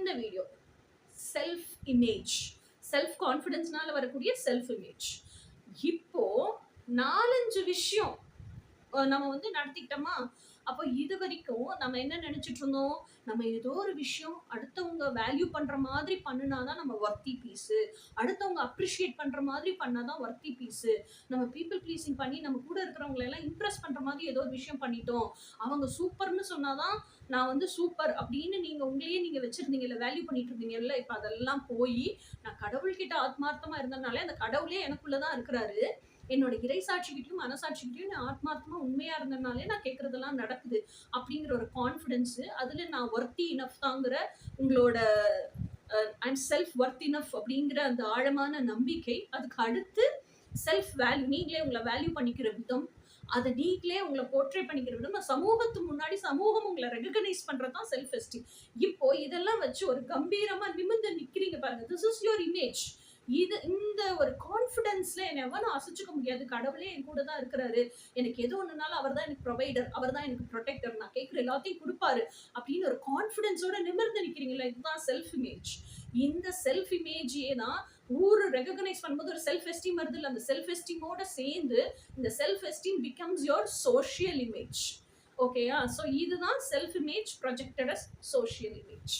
இந்த video self image, self கான்ஃபிடன்ஸ்னால வரக்கூடிய self image. இப்போ 4-5 விஷயம் நம்ம வந்து நடத்திக்கிட்டோமா, அப்போ இது வரைக்கும் நம்ம என்ன நினைச்சிட்டு இருந்தோம், நம்ம ஏதோ ஒரு விஷயம் அடுத்தவங்க வேல்யூ பண்ற மாதிரி பண்ணுனாதான் நம்ம வர்த்தி பீஸ், அடுத்தவங்க அப்ரிஷியேட் பண்ற மாதிரி பண்ணாதான் வர்த்தி பீஸ், நம்ம பீப்புள் ப்ளீசிங் பண்ணி நம்ம கூட இருக்கிறவங்களை எல்லாம் இம்ப்ரெஸ் பண்ற மாதிரி ஏதோ ஒரு விஷயம் பண்ணிட்டோம், அவங்க சூப்பர்னு சொன்னாதான் நான் வந்து சூப்பர் அப்படின்னு நீங்க உங்களையே நீங்க வச்சிருந்தீங்கல்ல, வேல்யூ பண்ணிட்டு இருந்தீங்கல்ல, இப்ப அதெல்லாம் போய் நான் கடவுள்கிட்ட ஆத்மார்த்தமா இருந்ததுனால அந்த கடவுளே எனக்குள்ளதான் இருக்கிறாரு, என்னோட இறைசாட்சிக்கிட்டையும் மனசாட்சிக்கிட்டையும் நான் ஆத்மார்த்தமா உண்மையா இருந்ததுனாலே நான் கேட்கறதெல்லாம் நடக்குது அப்படிங்கிற ஒரு கான்ஃபிடன்ஸ், அதுல நான் ஒர்த்தி இனஃப் தாங்கிற உங்களோட ஐம் செல்ஃப் ஒர்த் இனஃப் அப்படிங்கிற அந்த ஆழமான நம்பிக்கை, அதுக்கு அடுத்து செல்ஃப் வேல்யூ, நீங்களே உங்களை வேல்யூ பண்ணிக்கிற விதம், அதை நீங்களே உங்களை போர்ட்ரே பண்ணிக்கிற விதம், சமூகத்துக்கு முன்னாடி சமூகம் உங்களை ரெகனைஸ் பண்றதுதான் செல்ஃப் எஸ்டீம். இப்போ இதெல்லாம் வச்சு ஒரு கம்பீரமா நிமிர்ந்து நிக்கிறீங்க பாருங்க, திஸ் இஸ் யுவர் இமேஜ். இந்த ஒரு கான்ஃபிடன்ஸ்ல என்னை எவனும் அசைச்சுக்க முடியாது, கடவுளே என் கூட தான் இருக்கிறாரு, எனக்கு எது ஒண்ணுனாலும் அவர் தான் எனக்கு ப்ரொவைடர், அவர் தான் எனக்கு ப்ரொடெக்டர், நான் கேட்கிற எல்லாத்தையும் கொடுப்பாரு அப்படின்னு ஒரு கான்ஃபிடன்ஸோட நிமிர்ந்து நிக்கிறீங்களா, இதுதான் செல்ஃப் இமேஜ். இந்த செல்ஃப் இமேஜே தான் ஊரு ரெகனைஸ் பண்ணும்போது ஒரு செல்ஃப் எஸ்டீம் வருது இல்லை, அந்த செல்ஃப் எஸ்டீமோட சேர்ந்து இந்த self esteem becomes your social image. ஓகேயா? ஸோ இதுதான் self image projected as social image.